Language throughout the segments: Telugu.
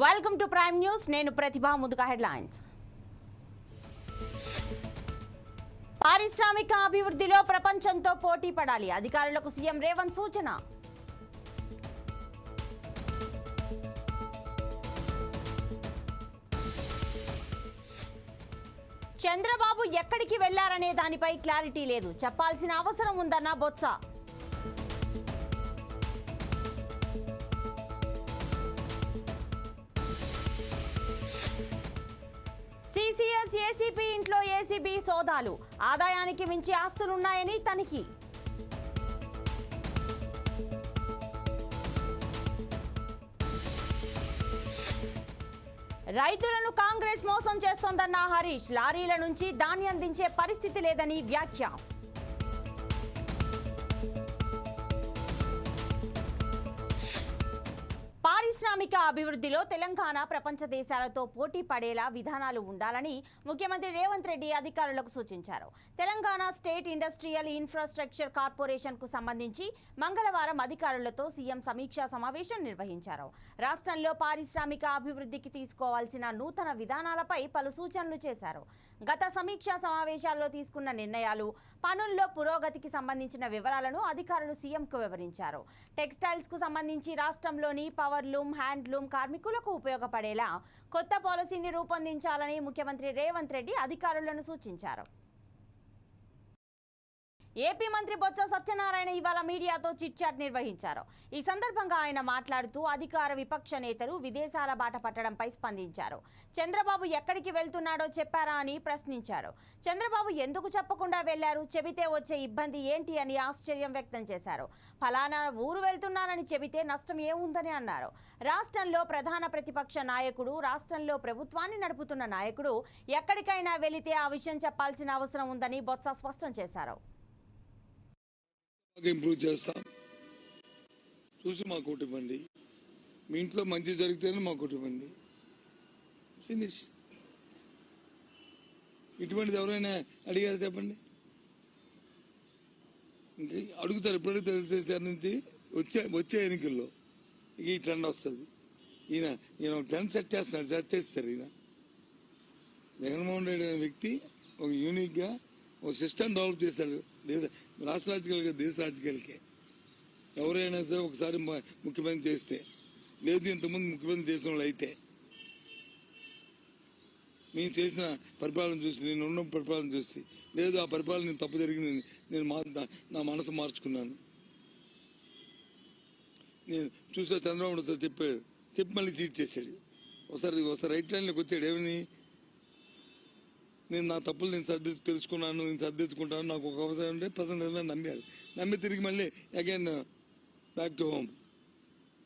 Welcome to prime news. నేను ప్రతిభ. ముందుగా హెడ్లైన్స్. పారిశ్రామిక అభివృద్ధిలో ప్రపంచంతో పోటీ పడాలి, అధికారులకు సీఎం రేవంత్ సూచన. చంద్రబాబు ఎక్కడికి వెళ్లారనే దానిపై క్లారిటీ లేదు, చెప్పాల్సిన అవసరం ఉందన్న బొత్స. సిసిఎస్ ఏసీపీ ఇంట్లో ఏసీబీ సోదాలు, ఆదాయానికి మించి ఆస్తులున్నాయని తనిఖీ. రైతులను కాంగ్రెస్ మోసం చేస్తోందన్న హరీష్, లారీల నుంచి ధాన్యం దించే పరిస్థితి లేదని వ్యాఖ్య. పారిశ్రామిక అభివృద్ధిలో తెలంగాణ ప్రపంచ దేశాలతో పోటీ పడేలా విధానాలు ఉండాలని ముఖ్యమంత్రి రేవంత్ రెడ్డి అధికారులకు సూచించారు. Telangana state industrial infrastructure corporation కు సంబంధించి మంగళవారం అధికారులతో సీఎం సమీక్షా సమావేశం నిర్వహించారు. రాష్ట్రంలో పారిశ్రామిక అభివృద్ధికి తీసుకోవాల్సిన నూతన విధానాలపై పలు సూచనలు చేశారు. గత సమీక్షా సమావేశాల్లో తీసుకున్న నిర్ణయాలు, పనుల్లో పురోగతికి సంబంధించిన వివరాలను అధికారులు సీఎంకు వివరించారు. టెక్స్టైల్స్ కు సంబంధించి రాష్ట్రంలోని పవర్లూమ్, హ్యాండ్లూమ్ కార్మికులకు ఉపయోగపడేలా కొత్త పాలసీని రూపొందించాలని ముఖ్యమంత్రి రేవంత్ రెడ్డి అధికారులను సూచించారు. ఏపీ మంత్రి బొత్స సత్యనారాయణ ఇవాళ మీడియాతో చిట్ చాట్ నిర్వహించారు. ఈ సందర్భంగా ఆయన మాట్లాడుతూ అధికార విపక్ష నేతలు విదేశాల బాట పట్టడంపై స్పందించారు. చంద్రబాబు ఎక్కడికి వెళ్తున్నాడో చెప్పారా అని ప్రశ్నించారు. చంద్రబాబు ఎందుకు చెప్పకుండా వెళ్లారు, చెబితే వచ్చే ఇబ్బంది ఏంటి అని ఆశ్చర్యం వ్యక్తం చేశారు. ఫలానా ఊరు వెళ్తున్నానని చెబితే నష్టం ఏముందని అన్నారు. రాష్ట్రంలో ప్రధాన ప్రతిపక్ష నాయకుడు, రాష్ట్రంలో ప్రభుత్వాన్ని నడుపుతున్న నాయకుడు ఎక్కడికైనా వెళితే ఆ విషయం చెప్పాల్సిన అవసరం ఉందని బొత్స స్పష్టం చేశారు. ఇంప్రూవ్ చేస్తాం, చూసి మాకు ఒకటి ఇవ్వండి. మీ ఇంట్లో మంచి జరిగితేనే మాకు ఒకటి ఇవ్వండి. ఫినిష్. ఇటువంటిది ఎవరైనా అడిగారు చెప్పండి? ఇంకా అడుగుతారు. ఎప్పుడు అడుగుతారు నుంచి వచ్చే ఎన్నికల్లో ఇక ఈ ట్రెండ్ వస్తుంది. ఈయన ట్రెండ్ సెట్ చేస్తారు. ఈయన జగన్మోహన్ రెడ్డి అనే వ్యక్తి ఒక యూనిక్గా ఒక సిస్టమ్ డెవలప్ చేశాడు. రాష్ట్ర రాజకీయాలకే, దేశ రాజకీయాలకే. ఎవరైనా సరే ఒకసారి ముఖ్యమంత్రి చేస్తే, లేదు ఇంతకుముందు ముఖ్యమంత్రి చేసిన వాళ్ళు అయితే, మేము చేసిన పరిపాలన చూసి, నేను ఉన్న పరిపాలన చూసి, లేదు ఆ పరిపాలన నేను తప్పు జరిగింది, నేను నా మనసు మార్చుకున్నాను. నేను చూసా చంద్రబాబు సార్ చెప్పి మళ్ళీ చీట్ చేశాడు. ఒకసారి రైట్ లైన్లోకి వచ్చాడు. ఏమని, నేను నా తప్పులు నేను తెలుసుకున్నాను, నేను సర్దిద్దుకుంటాను, నాకు ఒక అవసరం ఉంటే ప్రజలు నమ్మారు. నమ్మి తిరిగి మళ్ళీ అగైన్ బ్యాక్ టు హోమ్.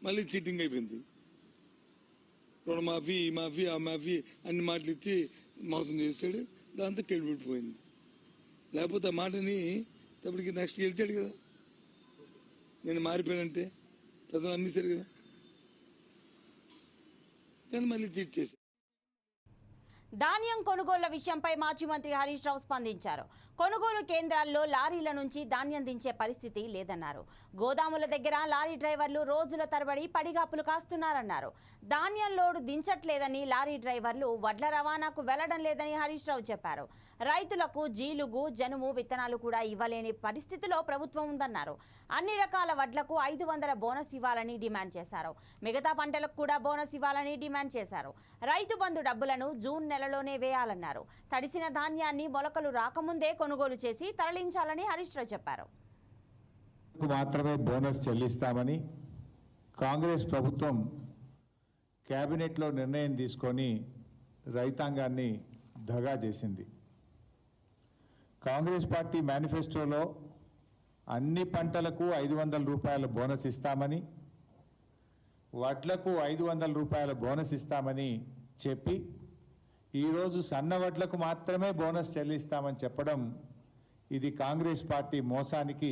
మళ్ళీ చీటింగ్ అయిపోయింది. రుణమాఫీ, ఈ మాఫీ, ఆ మాఫీ అన్ని మాటలు ఇచ్చి మోసం చేశాడు. దాంతో కెళ్ళిపెట్టిపోయింది. లేకపోతే ఆ మాటని ఇప్పటికి నెక్స్ట్ గెలిచాడు కదా. నేను మారిపోయానంటే ప్రజలు నమ్మేశారు కదా. కానీ మళ్ళీ చీట్ చేశాడు. ధాన్యం కొనుగోళ్ల విషయంపై మాజీ మంత్రి హరీష్ రావు స్పందించారు. కొనుగోలు కేంద్రాల్లో లారీల నుంచి ధాన్యం దించే పరిస్థితి లేదన్నారు. గోదాముల దగ్గర లారీ డ్రైవర్లు రోజుల తరబడి పడిగాపులు కాస్తున్నారన్నారు. ధాన్యం లోడు దించట్లేదని, లారీ డ్రైవర్లు వడ్ల రవాణాకు వెళ్లడం లేదని హరీష్ రావు చెప్పారు. రైతులకు జీలుగు, జనుము విత్తనాలు కూడా ఇవ్వలేని పరిస్థితిలో ప్రభుత్వం ఉందన్నారు. అన్ని రకాల వడ్లకు 500 బోనస్ ఇవ్వాలని డిమాండ్ చేశారు. మిగతా పంటలకు కూడా బోనస్ ఇవ్వాలని డిమాండ్ చేశారు. రైతు బంధు డబ్బులను జూన్ నెలలోనే వేయాలన్నారు. తడిసిన ధాన్యాన్ని మొలకలు రాకముందే కొనుగోలు చేసి తరలించాలని హరీష్ రావు చెప్పారు. మాత్రమే బోనస్ చెల్లిస్తామని కాంగ్రెస్ ప్రభుత్వం కేబినెట్లో నిర్ణయం తీసుకొని రైతాంగాన్ని దగా చేసింది. కాంగ్రెస్ పార్టీ మేనిఫెస్టోలో అన్ని పంటలకు 500 రూపాయల బోనస్ ఇస్తామని, వడ్లకు 500 రూపాయల బోనస్ ఇస్తామని చెప్పి ఈరోజు సన్న వడ్లకు మాత్రమే బోనస్ చెల్లిస్తామని చెప్పడం ఇది కాంగ్రెస్ పార్టీ మోసానికి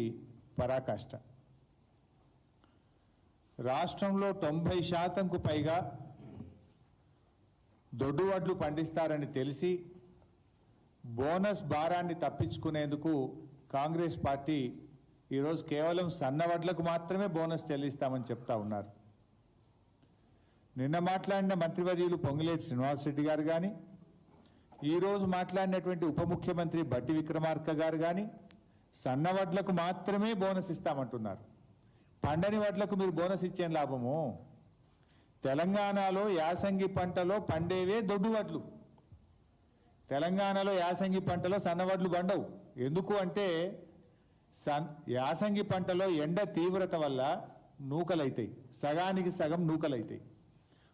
పరాకాష్ట. రాష్ట్రంలో 90% పైగా దొడ్డు వడ్లు పండిస్తారని తెలిసి బోనస్ భారాన్ని తప్పించుకునేందుకు కాంగ్రెస్ పార్టీ ఈరోజు కేవలం సన్న వడ్లకు మాత్రమే బోనస్ చెల్లిస్తామని చెప్తా ఉన్నారు. నిన్న మాట్లాడిన మంత్రివర్యులు పొంగులేటి శ్రీనివాసరెడ్డి గారు కానీ, ఈరోజు మాట్లాడినటువంటి ఉప ముఖ్యమంత్రి బట్టి విక్రమార్క గారు కానీ సన్న వడ్లకు మాత్రమే బోనస్ ఇస్తామంటున్నారు. పండని వడ్లకు మీరు బోనస్ ఇచ్చేం లాభము? తెలంగాణలో యాసంగి పంటలో పండేవే దొడ్డు వడ్లు. తెలంగాణలో యాసంగి పంటలో సన్నవడ్లు పండవు. ఎందుకు అంటే యాసంగి పంటలో ఎండ తీవ్రత వల్ల నూకలైతాయి, సగానికి సగం నూకలైతాయి.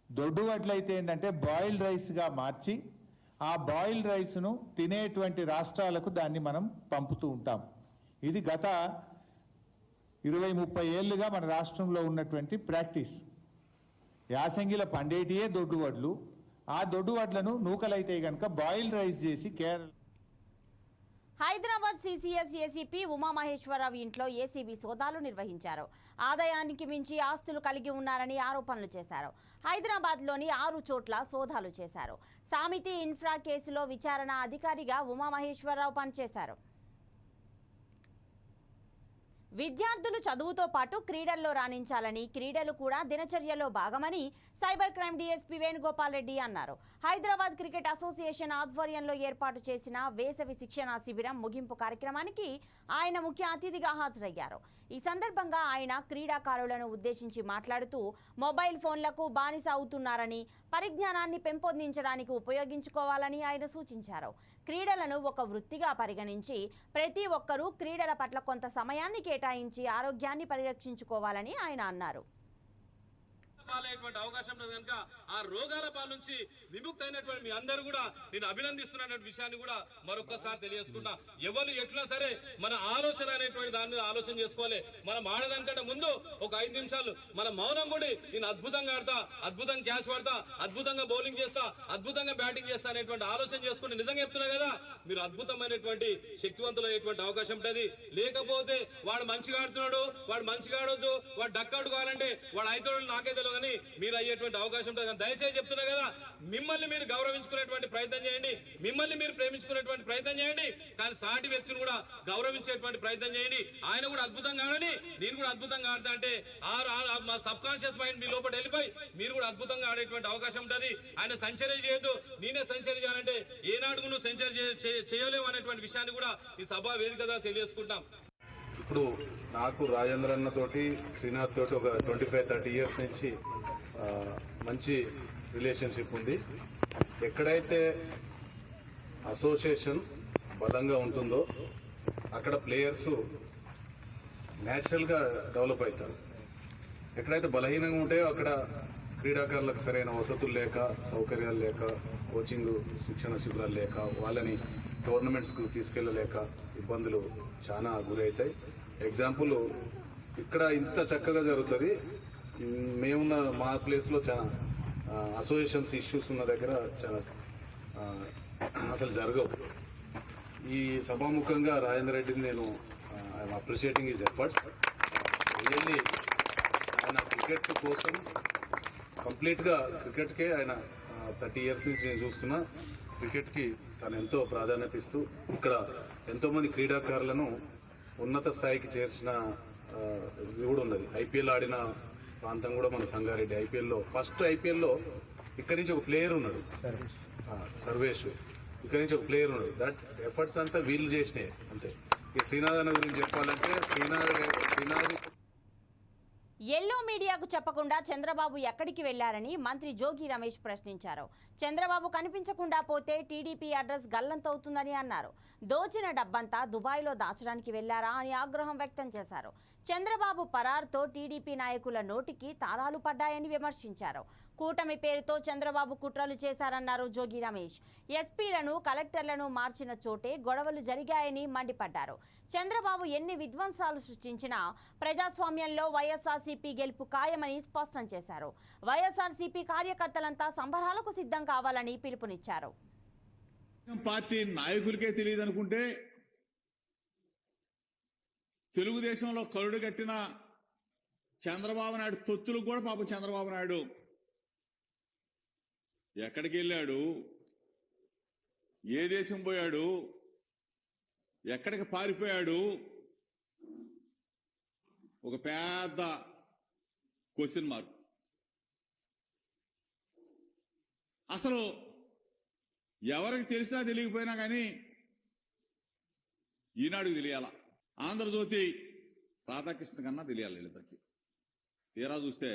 దొడ్డు వడ్లు అయితే ఏంటంటే బాయిల్డ్ రైస్గా మార్చి ఆ బాయిల్డ్ రైస్ను తినేటువంటి రాష్ట్రాలకు దాన్ని మనం పంపుతూ ఉంటాం. ఇది గత 20-30 ఏళ్ళుగా మన రాష్ట్రంలో ఉన్నటువంటి ప్రాక్టీస్. యాసంగిలో పండేటియే దొడ్డు వడ్లు, ఆ దొడ్డు వడ్లను నూకలైతే కనుక బాయిల్డ్ రైస్ చేసి కేరళ. హైదరాబాద్ సిసిఎస్ ఏసీపీ ఉమామహేశ్వరరావు ఇంట్లో ఏసీబీ సోదాలు నిర్వహించారు. ఆదాయానికి మించి ఆస్తులు కలిగి ఉన్నారని ఆరోపణలు చేశారు. హైదరాబాద్లోని 6 చోట్ల సోదాలు చేశారు. సామితి ఇన్ఫ్రా కేసులో విచారణ అధికారిగా ఉమామహేశ్వరరావు పనిచేశారు. విద్యార్థులు చదువుతో పాటు క్రీడల్లో రాణించాలని, క్రీడలు కూడా దినచర్యలో భాగమని cyber crime DSP Venugopal Reddy అన్నారు. హైదరాబాద్ క్రికెట్ అసోసియేషన్ ఆధ్వర్యంలో ఏర్పాటు చేసిన వేసవి శిక్షణా శిబిరం ముగింపు కార్యక్రమానికి ఆయన ముఖ్య అతిథిగా హాజరయ్యారు. ఈ సందర్భంగా ఆయన క్రీడాకారులను ఉద్దేశించి మాట్లాడుతూ మొబైల్ ఫోన్లకు బానిస అవుతున్నారని, పరిజ్ఞానాన్ని పెంపొందించడానికి ఉపయోగించుకోవాలని ఆయన సూచించారు. క్రీడలను ఒక వృత్తిగా పరిగణించి ప్రతి ఒక్కరూ క్రీడల పట్ల కొంత సమయాన్ని కేటాయించి ఆరోగ్యాన్ని పరిరక్షించుకోవాలని ఆయన అన్నారు. అవకాశం కనుక ఆ రోగాల పాల నుంచి విముక్తి అయినటువంటి మీ అందరూ కూడా నేను అభినందిస్తున్న విషయాన్ని కూడా మరొకసారి తెలియజేసుకున్నా. ఎవరు ఎట్లా సరే మన ఆలోచన అనేటువంటి దాని మీద ఆలోచన చేసుకోవాలి. మనం ఆడదానికంటే ముందు ఒక 5 నిమిషాలు మన మౌనం కూడా నేను అద్భుతంగా ఆడతా, అద్భుతంగా క్యాచ్ పడతా, అద్భుతంగా బౌలింగ్ చేస్తా, అద్భుతంగా బ్యాటింగ్ చేస్తా అనేటువంటి ఆలోచన చేసుకుని నిజంగా చెప్తున్నా కదా, మీరు అద్భుతమైనటువంటి శక్తివంతులయ్యేటువంటి అవకాశం ఉంటుంది. లేకపోతే వాడు మంచిగా ఆడుతున్నాడు, వాడు మంచిగా ఆడొద్దు, వాడు డక్కాడు కావాలంటే వాడు అయితోడు నాకే తెలియదు అని మీరు అయ్యేటువంటి అవకాశం ఉంటుంది. దయచేసి చెప్తున్నా కదా, మిమ్మల్ని మీరు గౌరవించుకునేటువంటి ప్రయత్నం చేయండి, మిమ్మల్ని మీరు ప్రేమించుకునేటువంటి ప్రయత్నం చేయండి, కానీ సాటి వ్యక్తిని కూడా గౌరవించేటువంటి ప్రయత్నం చేయండి. ఆయన కూడా అద్భుతంగా ఆడని నేను కూడా అద్భుతంగా ఆడతా అంటే మా సబ్ కాన్షియస్ మైండ్ మీ లోపల వెళ్ళిపోయి మీరు కూడా అద్భుతంగా ఆడేటువంటి అవకాశం ఉంటుంది. ఆయన సెంచరీ చేయొద్దు, నేనే సెంచరీ చేయాలంటే ఏనాడు నువ్వు సెంచరీ చేయలేవు అనేటువంటి విషయాన్ని కూడా ఈ సభా వేదికగా తెలియజేసుకుంటాం. ఇప్పుడు నాకు రాజేంద్ర అన్న తోటి, శ్రీనాథ్ తోటి ఒక 25-30 ఇయర్స్ నుంచి మంచి రిలేషన్షిప్ ఉంది. ఎక్కడైతే అసోసియేషన్ బలంగా ఉంటుందో అక్కడ ప్లేయర్స్ న్యాచురల్గా డెవలప్ అవుతారు. ఎక్కడైతే బలహీనంగా ఉంటాయో అక్కడ క్రీడాకారులకు సరైన వసతులు లేక, సౌకర్యాలు లేక, కోచింగ్ శిక్షణ శిబిరాలు లేక, వాళ్ళని టోర్నమెంట్స్కు తీసుకెళ్ళలేక ఇబ్బందులు చాలా గురవుతాయి. ఎగ్జాంపుల్ ఇక్కడ ఇంత చక్కగా జరుగుతుంది, మేమున్న మా ప్లేస్లో చాలా అసోసియేషన్స్ ఇష్యూస్ ఉన్న దగ్గర చాలా అసలు జరగవు. ఈ సభాముఖంగా రాజేంద్ర రెడ్డిని నేను I'm appreciating his efforts. Really ఆయన క్రికెట్ కోసం కంప్లీట్గా క్రికెట్కే ఆయన 30 ఇయర్స్ నుంచి నేను చూస్తున్నా. క్రికెట్కి తను ఎంతో ప్రాధాన్యత ఇస్తూ ఇక్కడ ఎంతోమంది క్రీడాకారులను ఉన్నత స్థాయికి చేర్చిన ఇది కూడా ఉన్నది. ఐపీఎల్ ఆడిన ప్రాంతం కూడా మన సంగారెడ్డి. ఐపీఎల్లో ఫస్ట్ ఐపీఎల్లో ఇక్కడి నుంచి ఒక ప్లేయర్ ఉన్నాడు, సర్వేష్. ఇక్కడి నుంచి ఒక ప్లేయర్ ఉన్నాడు. దట్ ఎఫర్ట్స్ అంతా వీళ్ళు చేసినాయి అంతే. ఇక శ్రీనాథ్ అన్న గురించి చెప్పాలంటే శ్రీనాథ్ ఎల్లో మీడియాకు చెప్పకుండా చంద్రబాబు ఎక్కడికి వెళ్లారని మంత్రి జోగి రమేష్ ప్రశ్నించారు. చంద్రబాబు కనిపించకుండా పోతే టీడీపీ అడ్రస్ గల్లంతవుతుందని అన్నారు. దోచిన డబ్బంతా దుబాయ్లో దాచడానికి వెళ్లారా అని ఆగ్రహం వ్యక్తం చేశారు. చంద్రబాబు పరార్తో టీడీపీ నాయకుల నోటికి తాళాలు పడ్డాయని విమర్శించారు. కూటమి పేరుతో చంద్రబాబు కుట్రలు చేశారన్నారు జోగి రమేష్. ఎస్పీలను, కలెక్టర్లను మార్చిన చోటే గొడవలు జరిగాయని మండిపడ్డారు. చంద్రబాబు ఎన్ని విధ్వంసాలు సృష్టించినా ప్రజాస్వామ్యంలో వైఎస్ఆర్సీపీ గెలుపు ఖాయమని స్పష్టం చేశారు. వైఎస్ఆర్సీపీ కార్యకర్తలంతా సంబరాలకు సిద్ధం కావాలని పిలుపునిచ్చారు. పార్టీ నాయకులకే తెలియదు అనుకుంటే తెలుగుదేశంలో కరుడు కట్టిన చంద్రబాబు నాయుడు తొత్తులకు కూడా పాపం చంద్రబాబు నాయుడు ఎక్కడికి వెళ్ళాడు, ఏ దేశం పోయాడు, ఎక్కడికి పారిపోయాడు, ఒక పెద్ద క్వశ్చన్ మార్క్. అసలు ఎవరికి తెలిసినా తెలియకపోయినా కానీ ఈనాడుకి తెలియాల, ఆంధ్రజ్యోతి రాధాకృష్ణ కన్నా తెలియాలి వీళ్ళిద్దరికి. తీరా చూస్తే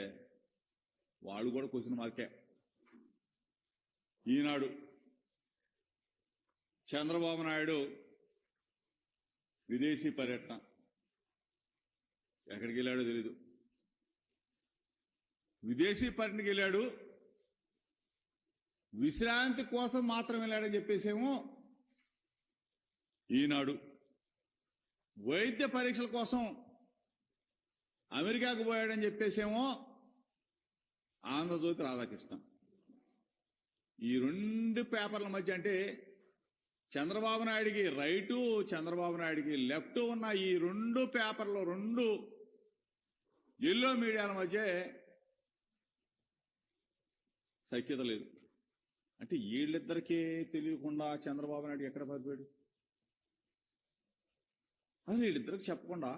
వాళ్ళు కూడా క్వశ్చన్ మార్కే. ఈనాడు చంద్రబాబు నాయుడు విదేశీ పర్యటన ఎక్కడికి వెళ్ళాడో తెలీదు. విదేశీ పర్యటనకి వెళ్ళాడు, విశ్రాంతి కోసం మాత్రం వెళ్ళాడని చెప్పేసేమో ఈనాడు. వైద్య పరీక్షల కోసం అమెరికాకు పోయాడని చెప్పేసేమో ఆంధ్రజ్యోతి రాధాకృష్ణ. ఈ రెండు పేపర్ల మధ్య అంటే చంద్రబాబు నాయుడికి రైటు, చంద్రబాబు నాయుడికి లెఫ్ట్ ఉన్న ఈ రెండు పేపర్లు, రెండు ఎల్లో మీడియాల మధ్య సఖ్యత లేదు. అంటే వీళ్ళిద్దరికీ తెలియకుండా చంద్రబాబు నాయుడు ఎక్కడ పడిపోయాడు? అసలు వీళ్ళిద్దరికి చెప్పకుండా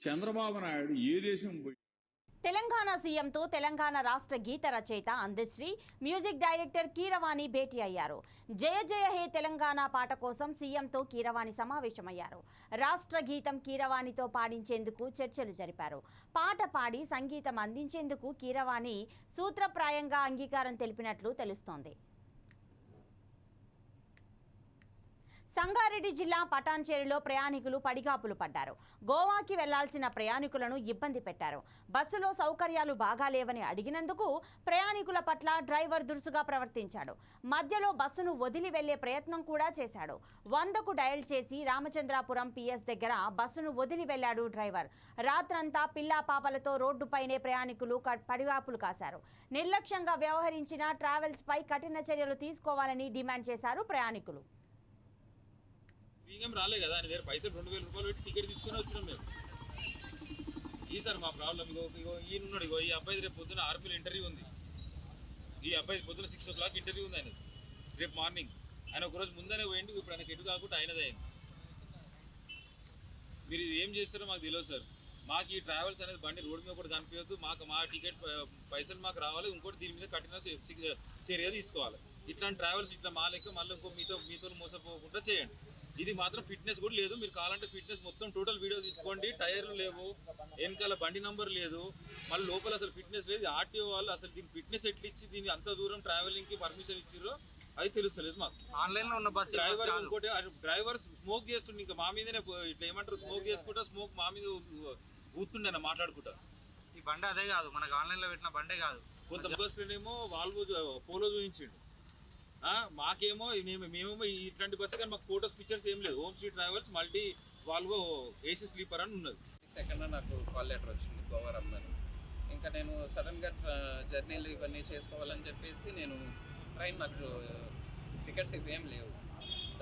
చంద్రబాబు నాయుడు ఏ దేశం పోయి తెలంగాణ సీఎంతో తెలంగాణ రాష్ట్ర గీత రచయిత అందశ్రీ, మ్యూజిక్ డైరెక్టర్ కీరవాణి భేటీ అయ్యారు. జయ జయ హే తెలంగాణ పాట కోసం సీఎంతో కీరవాణి సమావేశమయ్యారు. రాష్ట్ర గీతం కీరవాణితో పాడించేందుకు చర్చలు జరిపారు. పాట పాడి సంగీతం అందించేందుకు కీరవాణి సూత్రప్రాయంగా అంగీకారం తెలిపినట్లు తెలుస్తోంది. సంగారెడ్డి జిల్లా పటాన్చేరులో ప్రయాణికులు పడిగాపులు పడ్డారు. గోవాకి వెళ్లాల్సిన ప్రయాణికులను ఇబ్బంది పెట్టారు. బస్సులో సౌకర్యాలు బాగాలేవని అడిగినందుకు ప్రయాణికుల పట్ల డ్రైవర్ దురుసుగా ప్రవర్తించాడు. మధ్యలో బస్సును వదిలి వెళ్లే ప్రయత్నం కూడా చేశాడు. 100కు డయల్ చేసి రామచంద్రాపురం పిఎస్ దగ్గర బస్సును వదిలి వెళ్లాడు డ్రైవర్. రాత్రంతా పిల్లా పాపలతో రోడ్డుపైనే ప్రయాణికులు పడిగాపులు కాశారు. నిర్లక్ష్యంగా వ్యవహరించిన ట్రావెల్స్ పై కఠిన చర్యలు తీసుకోవాలని డిమాండ్ చేశారు ప్రయాణికులు. ప్రీమియం రాలే కదా, ఆయన దగ్గర పైసలు 2000 రూపాయలు పెట్టి టికెట్ తీసుకుని వచ్చినాం మేము. ఈసారి మా ప్రాబ్లం ఇగో ఈయన ఉన్నాడు, ఇగో ఈ అబ్బాయి రేపు పొద్దున ఆర్మీలో ఇంటర్వ్యూ ఉంది. ఈ అబ్బాయి పొద్దున 6 o'clock ఇంటర్వ్యూ ఉంది ఆయన రేపు మార్నింగ్. ఆయన ఒకరోజు ముందనే పోయింది, ఇప్పుడు ఆయనకి ఎటు కాకుండా ఆయనదే అయింది. మీరు ఇది ఏం చేస్తారో మాకు తెలియదు సార్. మాకు ఈ ట్రావెల్స్ అనేది బండి రోడ్డు మీద కూడా కనిపించద్దు. మా టికెట్ పైసలు మాకు రావాలి. ఇంకోటి దీని మీద కఠిన చర్య తీసుకోవాలి. ఇట్లాంటి ట్రావెల్స్ ఇట్లా మా లెక్క మళ్ళీ ఇంకో మీతో మోసపోకుండా చేయండి. ఇది మాత్రం ఫిట్నెస్ కూడా లేదు. మీరు కావాలంటే ఫిట్నెస్ మొత్తం టోటల్ వీడియో తీసుకోండి. టైర్లు లేవు, వెనకాల బండి నంబర్ లేదు, మళ్ళీ లోపల అసలు ఫిట్నెస్ లేదు. ఆర్టీఓ వాళ్ళు అసలు దీని ఫిట్నెస్ ఎట్లా ఇచ్చి దీన్ని అంత దూరం ట్రావెలింగ్ కి పర్మిషన్ ఇచ్చారో అది తెలుస్తలేదు మాకు. ఆన్లైన్ లో ఉన్న బస్ డ్రైవర్ ఇంకోటి డ్రైవర్ స్మోక్ చేస్తుండే, ఇంకా మా మీదనే ఇట్లా ఏమంటారు స్మోక్ చేసుకుంటా, స్మోక్ మా మీద ఊతుండే మాట్లాడుకుంటా. ఈ బండి అదే కాదు, మనకు ఆన్లైన్ లో పెట్టిన బండే కాదు. కొంత బస్సులోనేమో వాల్వో పోలో చూపించిండు, మాకేమో మేమేమో ఇట్లాంటి బస్సు కానీ మాకు ఫోటోస్ పిక్చర్స్ ఏం లేదు. Home street travels multi Volvo AC sleeper అని ఉన్నది. సెకండ్ నాకు కాల్ లెటర్ వచ్చింది గోవా రమ్మని. ఇంకా నేను సడన్గా జర్నీలు ఇవన్నీ చేసుకోవాలని చెప్పేసి నేను ట్రైన్, నాకు టికెట్స్ ఇవేం లేవు.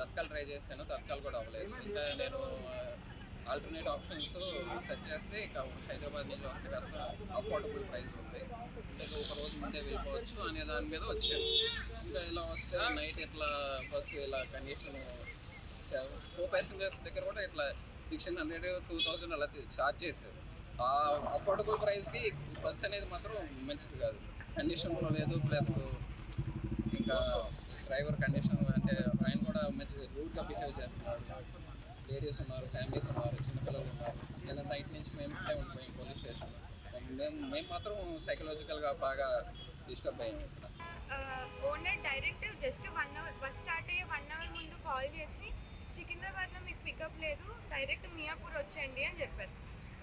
తత్కాల్ ట్రై చేశాను, తత్కాల్ కూడా అవ్వలేదు. ఇంకా నేను ఆల్టర్నేట్ ఆప్షన్స్ సెర్చ్ చేస్తే ఇక హైదరాబాద్ నుంచి వస్తే కాస్త అఫోర్డబుల్ ప్రైస్ ఉంది, ఇంకా ఒక రోజు ముందే వెళ్ళిపోవచ్చు అనే దాని మీద వచ్చాను. ఇంకా ఇలా వస్తే నైట్ ఇట్లా బస్సు ఇలా కండిషన్, కో ప్యాసింజర్స్ దగ్గర కూడా ఇట్లా 1600, 2000 అలా ఛార్జ్ చేశారు. ఆ అఫోర్డబుల్ ప్రైస్కి ఈ బస్సు అనేది మాత్రం మంచిది కాదు, కండిషన్లో లేదు. ప్లస్ ఇంకా డ్రైవర్ కండిషన్ అంటే ఆయన కూడా మంచి రూడ్గా బిహేవ్ చేస్తున్నాడు. లేడీస్ ఉన్నారు, ఫ్యామిలీస్ ఉన్నారు, చిన్నపిల్లలు ఉన్నారు. నేను నైట్ నుంచి మేము ఉండిపోయాం పోలీస్ స్టేషన్లో. మేము మాత్రం సైకలాజికల్గా బాగా డిస్టర్బ్ అయ్యాము. ఇక్కడ owner direct just 1 hour bus start అయ్యే 1 hour ముందు కాల్ చేసి సికింద్రాబాద్లో మీకు పికప్ లేదు, డైరెక్ట్ మియాపూర్ వచ్చేయండి అని చెప్పారు.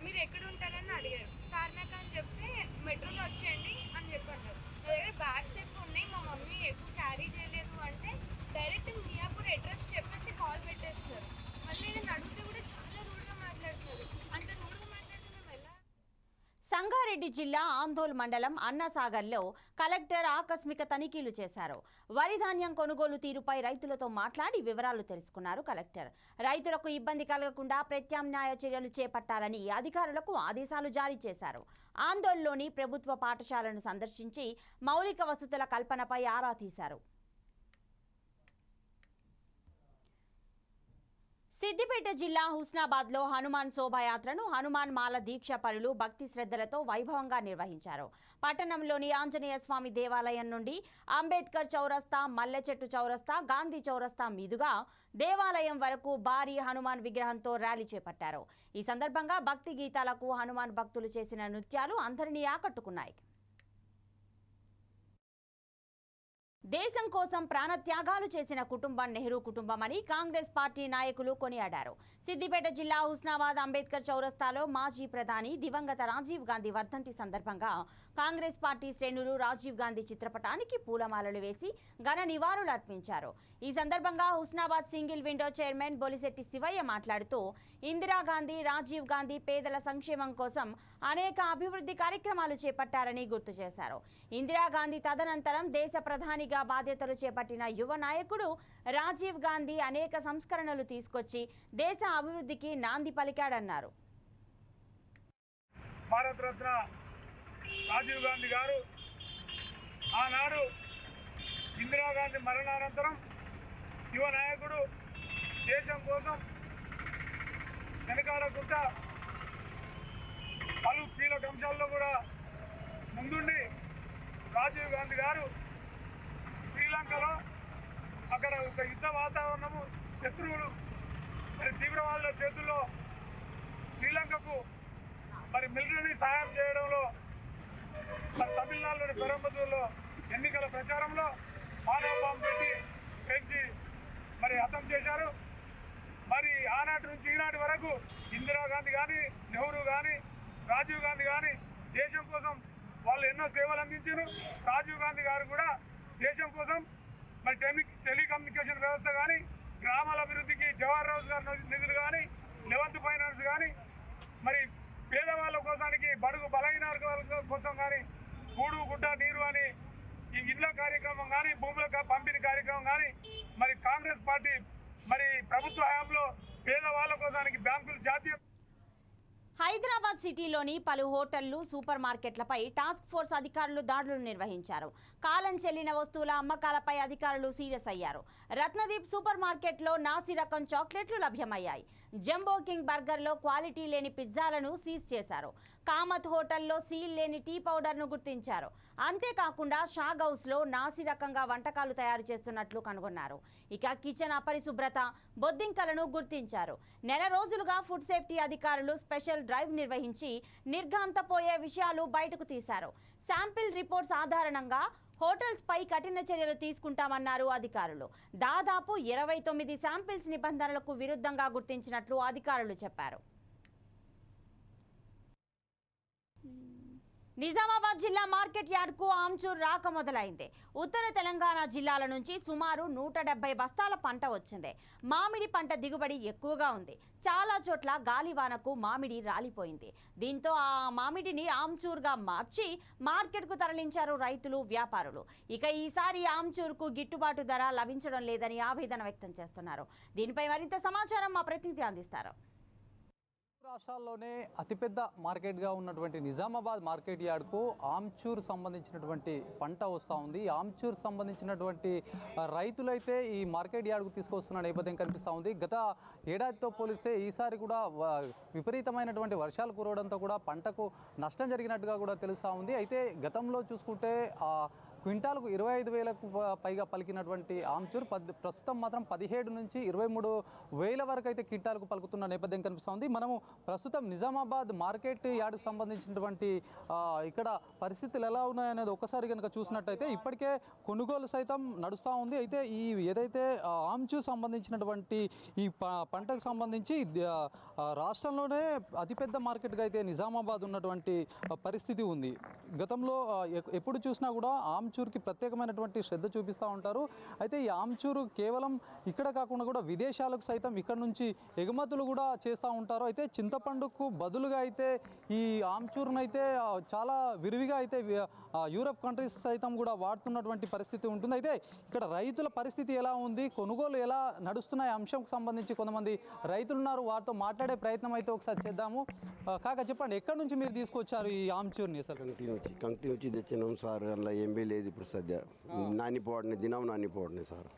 మీరు ఎక్కడ ఉంటారని అడిగారు. తార్నాక అని చెప్తే మెట్రోలో వచ్చేయండి అని చెప్పారు. నా దగ్గర బ్యాగ్స్ ఎక్కువ ఉన్నాయి, మా మమ్మీ ఎక్కువ క్యారీ చేయలేదు అంటే డైరెక్ట్ మియాపూర్ అడ్రస్ చెప్పేసి కాల్ పెట్టేస్తున్నారు. మళ్ళీ ఏదైనా అడిగితే కూడా చాలా రూడ్గా మాట్లాడుతున్నారు. అంత రూడ్గా మాట్లాడితే మేము ఎలా? సంగారెడ్డి జిల్లా ఆందోళ్ మండలం అన్నాసాగర్లో కలెక్టర్ ఆకస్మిక తనిఖీలు చేశారు. వరి ధాన్యం కొనుగోలు తీరుపై రైతులతో మాట్లాడి వివరాలు తెలుసుకున్నారు కలెక్టర్. రైతులకు ఇబ్బంది కలగకుండా ప్రత్యామ్నాయ చర్యలు చేపట్టాలని అధికారులకు ఆదేశాలు జారీ చేశారు. ఆందోళన్లోని ప్రభుత్వ పాఠశాలను సందర్శించి మౌలిక వసతుల కల్పనపై ఆరా తీశారు. సిద్దిపేట జిల్లా హుస్నాబాద్లో హనుమాన్ శోభాయాత్రను హనుమాన్ మాల దీక్ష పరులు భక్తి శ్రద్ధలతో వైభవంగా నిర్వహించారు. పట్టణంలోని ఆంజనేయ స్వామి దేవాలయం నుండి అంబేద్కర్ చౌరస్తా, మల్లెచెట్టు చౌరస్తా, గాంధీ చౌరస్తా మీదుగా దేవాలయం వరకు భారీ హనుమాన్ విగ్రహంతో ర్యాలీ చేపట్టారు. ఈ సందర్భంగా భక్తి గీతాలకు హనుమాన్ భక్తులు చేసిన నృత్యాలు అందరినీ ఆకట్టుకున్నాయి. దేశం కోసం ప్రాణత్యాగాలు చేసిన కుటుంబం నెహ్రూ కుటుంబం అని కాంగ్రెస్ పార్టీ నాయకులు కొనియాడారు. సిద్దిపేట జిల్లా హుస్నాబాద్ అంబేద్కర్ చౌరస్తాలో మాజీ ప్రధాని దివంగత రాజీవ్ గాంధీ వర్ధంతి సందర్భంగా కాంగ్రెస్ పార్టీ శ్రేణులు రాజీవ్ గాంధీ చిత్రపటానికి పూలమాలలు వేసి ఘన నివాళులు అర్పించారు. ఈ సందర్భంగా Husnabad single window chairman Bolisetti Shivayya మాట్లాడుతూ ఇందిరాగాంధీ, రాజీవ్ గాంధీ పేదల సంక్షేమం కోసం అనేక అభివృద్ధి కార్యక్రమాలు చేపట్టారని గుర్తు చేశారు. ఇందిరాగాంధీ తదనంతరం దేశ ప్రధానిగా బాధ్యతలు చేపట్టిన యువ నాయకుడు రాజీవ్ గాంధీ అనేక సంస్కరణలు తీసుకొచ్చి దేశ అభివృద్ధికి నాంది పలికాడన్నారు. భారతరత్న రాజీవ్ గాంధీ గారు ఆనాడు ఇందిరాగాంధీ మరణానంతరం యువ నాయకుడు దేశం కోసం వెనకాలకుండా పలు కీలక అంశాల్లో కూడా ముందుండి రాజీవ్ గాంధీ గారు శ్రీలంకలో అక్కడ ఒక యుద్ధ వాతావరణము, శత్రువులు మరి తీవ్రవాదుల చేతుల్లో శ్రీలంకకు మరి మిలిటరీ సహాయం చేయడంలో మరి తమిళనాడులోని పెరంబదూరులో ఎన్నికల ప్రచారంలో మానవ బాంబు పెంచి మరి హతం చేశారు. మరి ఆనాటి నుంచి ఈనాటి వరకు ఇందిరాగాంధీ కానీ, నెహ్రూ కానీ, రాజీవ్ గాంధీ కానీ దేశం కోసం వాళ్ళు ఎన్నో సేవలు అందించారు. రాజీవ్ గాంధీ గారు కూడా దేశం కోసం మరి టెలికమ్యూనికేషన్ వ్యవస్థ కానీ, గ్రామాల అభివృద్ధికి జవహర్ రోజ్గార్ నిధులు కానీ, లెవెంత్ ఫైనాన్స్ కానీ, మరి పేదవాళ్ళ కోసానికి బడుగు బలహీన వర్గాల కోసం కానీ, గూడు గుడ్డ నీరు అని ఈ ఇళ్ల కార్యక్రమం కానీ, భూముల పంపిణీ కార్యక్రమం కానీ, మరి కాంగ్రెస్ పార్టీ మరి ప్రభుత్వ హయాంలో పేదవాళ్ళ కోసానికి బ్యాంకులు జాతీయ. హైదరాబాద్ సిటీలోని పలు హోటళ్లు, సూపర్ మార్కెట్లపై టాస్క్ ఫోర్స్ అధికారులు దాడులు నిర్వహించారు. కాలం చెల్లిన వస్తువుల అమ్మకాలపై అధికారులు సీరియస్ అయ్యారు. రత్నదీప్ సూపర్ మార్కెట్లో నాసి రకం చాక్లెట్లు లభ్యమయ్యాయి. జంబో కింగ్ బర్గర్లో క్వాలిటీ లేని పిజ్జాలను సీజ్ చేశారు. కామత్ హోటల్లో సీల్ లేని టీ పౌడర్ను గుర్తించారు. అంతేకాకుండా షాగ్ హౌస్లో నాసి రకంగా వంటకాలు తయారు చేస్తున్నట్లు కనుగొన్నారు. ఇక కిచెన్ అపరిశుభ్రత, బొద్దింకలను గుర్తించారు. నెల రోజులుగా ఫుడ్ సేఫ్టీ అధికారులు స్పెషల్ డ్రైవ్ నిర్వహించి నిర్ఘాంతపోయే విషయాలు బయటకు తీశారు. శాంపిల్ రిపోర్ట్స్ ఆధారంగా హోటల్స్ పై కఠిన చర్యలు తీసుకుంటామన్నారు అధికారులు. దాదాపు 29 శాంపిల్స్ నిబంధనలకు విరుద్ధంగా గుర్తించినట్లు అధికారులు చెప్పారు. నిజామాబాద్ జిల్లా మార్కెట్ యార్డ్కు ఆమ్చూర్ రాక మొదలైంది. ఉత్తర తెలంగాణ జిల్లాల నుంచి సుమారు 170 బస్తాల పంట వచ్చింది. మామిడి పంట దిగుబడి ఎక్కువగా ఉంది. చాలా చోట్ల గాలివానకు మామిడి రాలిపోయింది. దీంతో ఆ మామిడిని ఆమ్చూర్గా మార్చి మార్కెట్కు తరలించారు రైతులు, వ్యాపారులు. ఇక ఈసారి ఆమ్చూర్కు గిట్టుబాటు ధర లభించడం లేదని ఆవేదన వ్యక్తం చేస్తున్నారు. దీనిపై మరింత సమాచారం మా ప్రతినిధి అందిస్తారు. రాష్ట్రాల్లోనే అతిపెద్ద మార్కెట్గా ఉన్నటువంటి నిజామాబాద్ మార్కెట్ యార్డ్కు ఆమ్చూర్ సంబంధించినటువంటి పంట వస్తూ ఉంది. ఆమ్చూర్ సంబంధించినటువంటి రైతులైతే ఈ మార్కెట్ యార్డ్కు తీసుకొస్తున్న నేపథ్యం కనిపిస్తూ ఉంది. గత ఏడాదితో పోలిస్తే ఈసారి కూడా విపరీతమైనటువంటి వర్షాలు కురవడంతో కూడా పంటకు నష్టం జరిగినట్టుగా కూడా తెలుస్తూ ఉంది. అయితే గతంలో చూసుకుంటే క్వింటాలకు 25,000కు పైగా పలికినటువంటి ఆమ్చూర్ ప్రస్తుతం మాత్రం 17 నుంచి 23,000 వరకు అయితే క్వింటాలకు పలుకుతున్న నేపథ్యం కనిపిస్తుంది. మనము ప్రస్తుతం నిజామాబాద్ మార్కెట్ యార్డ్కి సంబంధించినటువంటి ఇక్కడ పరిస్థితులు ఎలా ఉన్నాయనేది ఒకసారి కనుక చూసినట్టయితే ఇప్పటికే కొనుగోలు సైతం నడుస్తూ ఉంది. అయితే ఈ ఏదైతే ఆమ్చూర్ సంబంధించినటువంటి ఈ పంటకు సంబంధించి రాష్ట్రంలోనే అతిపెద్ద మార్కెట్గా అయితే నిజామాబాద్ ఉన్నటువంటి పరిస్థితి ఉంది. గతంలో ఎప్పుడు చూసినా కూడా ఆమ్చూర్కి ప్రత్యేకమైనటువంటి శ్రద్ధ చూపిస్తూ ఉంటారు. అయితే ఈ ఆమ్చూరు కేవలం ఇక్కడ కాకుండా కూడా విదేశాలకు సైతం ఇక్కడ నుంచి ఎగుమతులు కూడా చేస్తూ ఉంటారు. అయితే చింతపండుకు బదులుగా అయితే ఈ ఆమ్చూర్ను అయితే చాలా విరివిగా అయితే యూరప్ కంట్రీస్ సైతం కూడా వాడుతున్నటువంటి పరిస్థితి ఉంటుంది. అయితే ఇక్కడ రైతుల పరిస్థితి ఎలా ఉంది, కొనుగోలు ఎలా నడుస్తున్నాయి అంశంకు సంబంధించి కొంతమంది రైతులు ఉన్నారు, వారితో మాట్లాడే ప్రయత్నం అయితే ఒకసారి చేద్దాము. కాక చెప్పండి, ఎక్కడి నుంచి మీరు తీసుకొచ్చారు ఈ ఆమ్చూర్ని? అసలు కంటి నుంచి తెచ్చినాం సార్. అందులో ఏం లేదు ఇప్పుడు సద్య నానిపోవడనే దినం నానిపోవడనే సార్.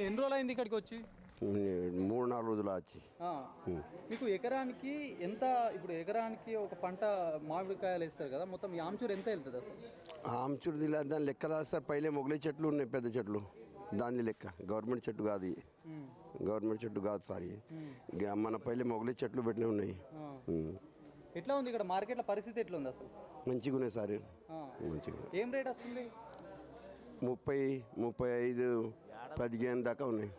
ఎన్ని రోజులు అయింది ఇక్కడికి వచ్చి? 3-4 రోజులు వచ్చి. మీకు ఎకరానికి ఎంత, ఇప్పుడు ఎకరానికి ఒక పంట మామిడికాయలు వేస్తారు కదా, మొత్తం ఈ ఆమ్చూర్ ఎంత వెళ్తుంది అసలు? ఆమ్చూర్ దాని లెక్క రాస్తారు. పైలే మొగలి చెట్లు ఉన్నాయి, పెద్ద చెట్లు, దాని లెక్క. గవర్నమెంట్ చెట్టు కాదు ఇది, గవర్నమెంట్ చెట్టు కాదు సారీ, మన పైలే మొగలి చెట్లు పెట్టినవి ఉన్నాయి. ఎట్లా ఉంది ఇక్కడ మార్కెట్లో పరిస్థితి ఎట్లా ఉంది అసలు? మంచిగా ఉన్నాయి సార్, మంచిగా. ఏం రేట్ వస్తుంది? 30, 35, 15 దాకా ఉన్నాయి.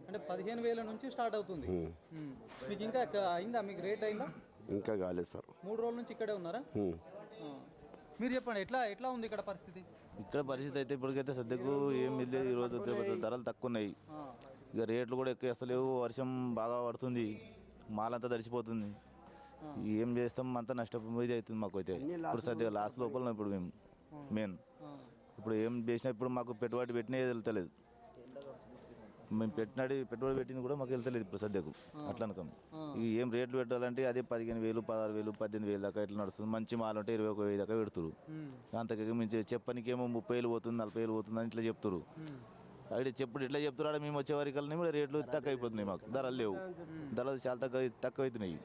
అంటే 15,000 నుంచి స్టార్ట్ అవుతుంది. మీకు ఇంకా అయిందా, మీకు రేట్ అయిందా? ఇంకా కాలేదు సార్. 3 రోజుల నుంచి ఇక్కడే ఉన్నారా? మీరు చెప్పండి, ఎట్లా ఉంది ఇక్కడ పరిస్థితి? ఇక్కడ పరిస్థితి అయితే ఇప్పటికైతే సద్యకు ఏం లేదు. ఈరోజు ధరలు తక్కువ ఉన్నాయి, ఇక రేట్లు కూడా ఎక్కువ వేస్తలేవు. వర్షం బాగా పడుతుంది, మాలంతా తడిసిపోతుంది. ఏం చేస్తాం, అంతా నష్టపోయేది అవుతుంది మాకు. అయితే ఇప్పుడు సద్య లాస్ట్ లోపల ఇప్పుడు మేము మెయిన్ ఇప్పుడు ఏం చేసినా ఇప్పుడు మాకు పెట్టుబడి పెట్టినది వెళ్తలేదు. మేము పెట్టుబడి పెట్టింది కూడా మాకు వెళ్తలేదు ఇప్పుడు సద్యకు. అట్లా అనుకోం. ఇవి ఏం రేట్లు పెట్టాలంటే అదే 15,000, 16,000, 18,000 దాకా ఇట్లా నడుస్తుంది. మంచి మాలు ఉంటే 21,000 దాకా పెడుతురు. అంతకే మించి చెప్పనికేమో 30,000 పోతుంది, 40,000 పోతుంది అని ఇట్లా చెప్తారు. అక్కడ చెప్పుడు ఇట్లా చెప్తారు. ఆడ మేము వచ్చే వరకు కూడా రేట్లు తక్కువ అయిపోతున్నాయి, మాకు ధరలు లేవు. ధరలు చాలా తక్కువ అవుతున్నాయి.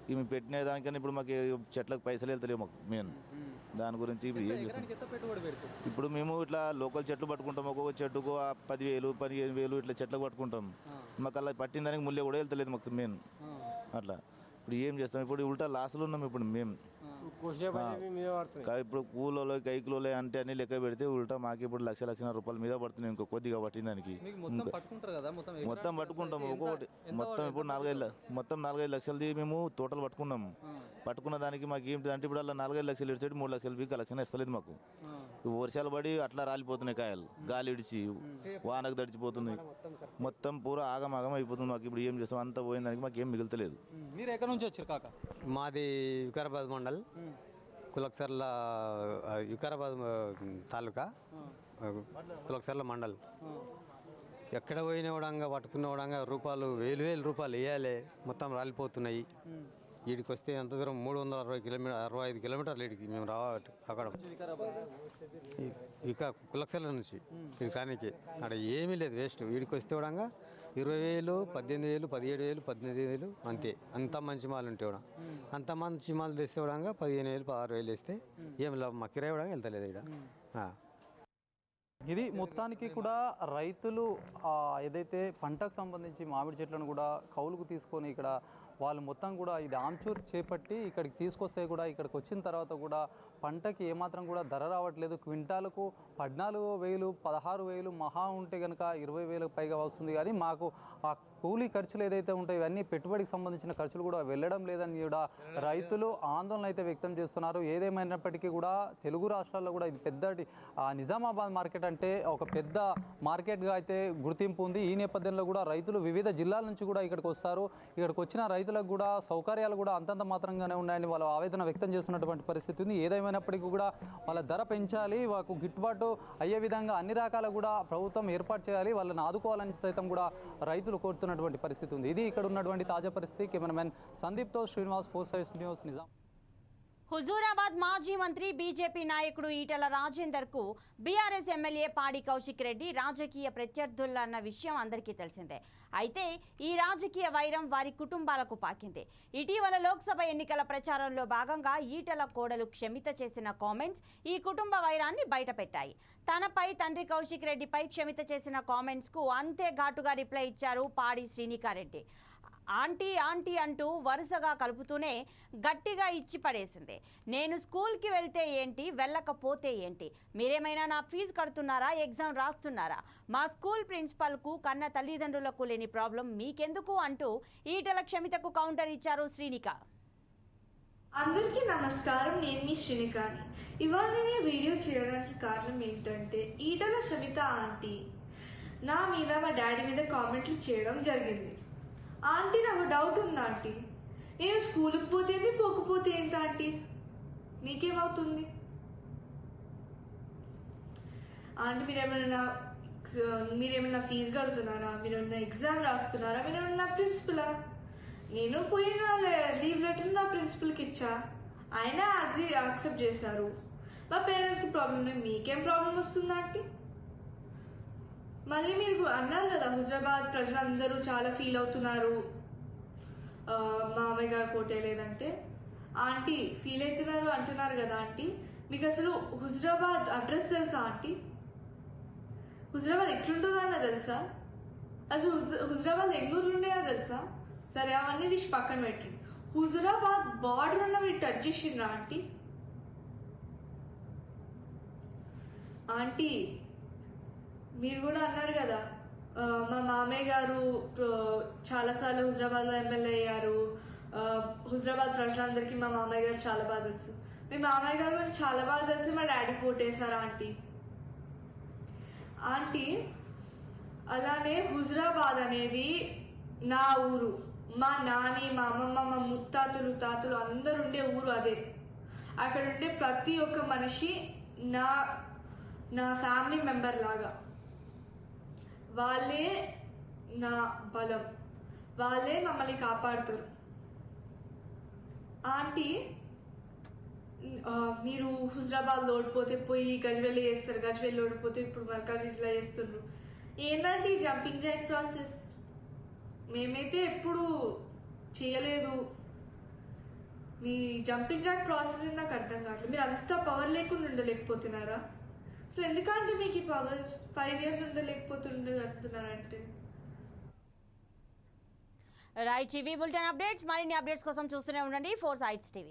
ఇవి మేము పెట్టిన దానికన్నా ఇప్పుడు మాకు చెట్లకు పైసలు వెళ్తలేవు మాకు మెయిన్. దాని గురించి ఇప్పుడు ఏం చేస్తాం, ఇప్పుడు మేము ఇట్లా లోకల్ చెట్లు పట్టుకుంటాం. ఒక్కొక్క చెట్టుకు 10,000, 15,000 ఇట్లా చెట్లకు పట్టుకుంటాం. మాకు అలా పట్టిన దానికి ముల్లె కూడా వెళ్తలేదు మాకు మెయిన్. అట్లా ఇప్పుడు ఏం చేస్తాం, ఇప్పుడు ఉల్టా లాస్లో ఉన్నాం ఇప్పుడు మేము. ఇప్పుడు కూలలో కైకులో అంటే అన్ని లెక్క పెడితే ఉల్టా మాకు ఇప్పుడు 1,00,000 రూపాయల మీద పడుతుంది. ఇంకో కొద్దిగా పట్టిన దానికి మొత్తం పట్టుకుంటాము. ఒక్కొక్కటి మొత్తం ఇప్పుడు 4-5 లక్షలది మేము టోటల్ పట్టుకున్నాము. పట్టుకున్న దానికి మాకు ఏంటి అంటే ఇప్పుడు అలా 4-5 లక్షలు ఇడిచేటి 3 లక్షలు కలెక్షన్ ఇస్తలేదు మాకు. వర్షాలు పడి అట్లా రాలిపోతున్నాయి కాయలు, గాలి ఇడిచి వానకు తడిచిపోతున్నాయి. మొత్తం పూరా ఆగమాగం అయిపోతుంది మాకు. ఇప్పుడు ఏం చేస్తాం, అంతా పోయిన దానికి మాకు ఏం మిగులుతలేదు. మీరు ఎక్కడి నుంచి వచ్చారు కాక? మాది వికారాబాద్ మండల్, కులక్సర్ల, వికారాబాద్ తాలూకా, కులక్సర్ల మండల్. ఎక్కడ పోయిన కూడా పట్టుకున్న కూడా రూపాయలు 1,000 రూపాయలు వేయాలి, మొత్తం రాలిపోతున్నాయి. వీడికి వస్తే ఎంత దూరం 365 కిలోమీటర్లు వీడికి మేము రావాలి. అక్కడ ఇక కులక్సర్ల నుంచి వీడికి రానికి అక్కడ ఏమీ లేదు, వేస్ట్. వీడికి వస్తే కూడా 20,000, 18,000, 17,000, 18,000 అంతే. అంత మంచి మాలు ఉంటే కూడా, అంత మంచి మాలు తెస్తే కూడా 15,000, 16,000 వేస్తే ఏం లాభం, మా కిరాయి కూడా వెళ్తలేదు ఇక్కడ. ఇది మొత్తానికి కూడా రైతులు ఏదైతే పంటకు సంబంధించి మామిడి చెట్లను కూడా కౌలుకు తీసుకొని ఇక్కడ వాళ్ళు మొత్తం కూడా ఇది ఆమ్చూర్ చేపట్టి ఇక్కడికి తీసుకొస్తే కూడా ఇక్కడికి వచ్చిన తర్వాత కూడా పంటకి ఏమాత్రం కూడా ధర రావట్లేదు. క్వింటాలకు 14,000, 16,000 మహా ఉంటే కనుక 20,000 పైగా వస్తుంది. కానీ మాకు ఆ కూలీ ఖర్చులు ఏదైతే ఉంటాయో ఇవన్నీ పెట్టుబడికి సంబంధించిన ఖర్చులు కూడా వెళ్ళడం లేదని కూడా రైతులు ఆందోళన అయితే వ్యక్తం చేస్తున్నారు. ఏదేమైనప్పటికీ కూడా తెలుగు రాష్ట్రాల్లో కూడా ఇది పెద్దటి నిజామాబాద్ మార్కెట్ అంటే ఒక పెద్ద మార్కెట్గా అయితే గుర్తింపు ఉంది. ఈ నేపథ్యంలో కూడా రైతులు వివిధ జిల్లాల నుంచి కూడా ఇక్కడికి వస్తారు. ఇక్కడికి వచ్చిన రైతులకు కూడా సౌకర్యాలు కూడా అంతంత మాత్రంగానే ఉన్నాయని వాళ్ళు ఆవేదన వ్యక్తం చేస్తున్నటువంటి పరిస్థితి ఉంది. ఏదేమైనప్పటికీ కూడా వాళ్ళ ధర పెంచాలి, వాళ్ళకు గిట్టుబాటు అయ్యే విధంగా అన్ని రకాల కూడా ప్రభుత్వం ఏర్పాటు చేయాలి, వాళ్ళని ఆదుకోవాలని సైతం కూడా రైతులు కోరుతున్నటువంటి పరిస్థితి ఉంది. ఇది ఇక్కడ ఉన్నటువంటి తాజా పరిస్థితి. కెమెరామెన్ సందీప్తో శ్రీనివాస్, 4 Sides న్యూస్, నిజాం. హుజూరాబాద్ మాజీ మంత్రి బీజేపీ నాయకుడు ఈటల రాజేందర్ కు బీఆర్ఎస్ ఎమ్మెల్యే పాడి కౌశిక్ రెడ్డి రాజకీయ ప్రత్యర్థులన్న విషయం అందరికీ తెలిసిందే. అయితే ఈ రాజకీయ వైరం వారి కుటుంబాలకు పాకింది. ఇటీవల లోక్సభ ఎన్నికల ప్రచారంలో భాగంగా ఈటల కోడలు క్షమిత చేసిన కామెంట్స్ ఈ కుటుంబ వైరాన్ని బయటపెట్టాయి. తనపై తండ్రి కౌశిక్ రెడ్డిపై క్షమిత చేసిన కామెంట్స్ కు అంతే ఘాటుగా రిప్లై ఇచ్చారు పాడి శ్రీనికారెడ్డి. ఆంటీ ఆంటీ అంటూ వరుసగా కలుపుతూనే గట్టిగా ఇచ్చి పడేసింది. నేను స్కూల్కి వెళ్తే ఏంటి, వెళ్ళకపోతే ఏంటి, మీరేమైనా నా ఫీజు కడుతున్నారా, ఎగ్జామ్ రాస్తున్నారా, మా స్కూల్ ప్రిన్సిపల్కు కన్న తల్లిదండ్రులకు లేని ప్రాబ్లం మీకెందుకు అంటూ ఈటల క్షమితకు కౌంటర్ ఇచ్చారు శ్రీనిక. అందరికీ నమస్కారం, నేను మీ శ్రీనికాని. ఇవాళ నేను వీడియో చేయడానికి కారణం ఏంటంటే ఈటల క్షమిత ఆంటీ నా మీద మా డాడీ మీద కామెంట్లు చేయడం జరిగింది. ఆంటీ నాకు డౌట్ ఉంది ఆంటీ, నేను స్కూల్కి పోతేంది పోకపోతే ఏంటి ఆంటీ, మీకేమవుతుంది ఆంటీ? మీరేమైనా ఫీజు కడుతున్నారా, మీరేమైనా ఎగ్జామ్ రాస్తున్నారా, మీరేమైనా ప్రిన్సిపలా? నేను పోయిన లీవ్ లెటర్ నా ప్రిన్సిపల్కి ఇచ్చా, ఆయన యాక్సెప్ట్ చేశారు. మా పేరెంట్స్కి ప్రాబ్లం లేదు, మీకేం ప్రాబ్లం వస్తుంది ఆంటీ? మళ్ళీ మీరు అన్నారు కదా హుజరాబాద్ ప్రజలందరూ చాలా ఫీల్ అవుతున్నారు మామయ్య గారు పోటే లేదంటే. ఆంటీ ఫీల్ అవుతున్నారు అంటున్నారు కదా ఆంటీ, మీకు అసలు హుజరాబాద్ అడ్రస్ తెలుసా ఆంటీ? హుజరాబాద్ ఎట్లుంటుందో అన్న తెలుసా? అసలు హుజరాబాద్ ఎన్నూరు ఉండేదో తెలుసా? సరే అవన్నీ తీసి పక్కన పెట్టండి. హుజరాబాద్ బార్డర్ ఉన్న మీరు టచ్ చేసిండ్రా ఆంటీ? ఆంటీ మీరు కూడా అన్నారు కదా మా మామయ్య గారు చాలాసార్లు హుజరాబాద్లో ఎమ్మెల్యే అయ్యారు, హుజరాబాద్ ప్రజలందరికీ మా మామయ్య గారు చాలా బాగా తెలుసు. మీ మామయ్య గారు చాలా బాగా తెలిసి మా డాడీ పోటేశారా ఆంటీ? ఆంటీ అలానే హుజరాబాద్ అనేది నా ఊరు, మా నాని మా అమ్మమ్మ మా ముత్తాతలు తాతలు అందరు ఉండే ఊరు అదే. అక్కడ ఉండే ప్రతి ఒక్క మనిషి నా నా ఫ్యామిలీ మెంబర్ లాగా. వాళ్ళే నా బలం, వాళ్ళే మమ్మల్ని కాపాడుతారు. ఆంటీ మీరు హుజరాబాద్లో ఓడిపోతే పోయి గజ్వేల్ చేస్తారు, గజ్వేల్ ఓడిపోతే ఇప్పుడు మల్కాజ్గిరిలో చేస్తున్నారు. ఏంటంటే ఈ జంపింగ్ జాక్ ప్రాసెస్ మేమైతే ఎప్పుడు చేయలేదు. మీ జంపింగ్ జాక్ ప్రాసెస్ నాకు అర్థం కావట్లేదు. మీరు అంత పవర్ లేకుండా ఉండలేకపోతున్నారా? సో ఎందుకంటే మీకు ఈ పవర్ 5 years ఉండలేకపోతుండగలుగుతున్నారంటే. రైట్, ఇవి బులెటిన్ అప్డేట్స్. మరిన్ని అప్డేట్స్ కోసం చూస్తూనే ఉండండి 4 Sides TV.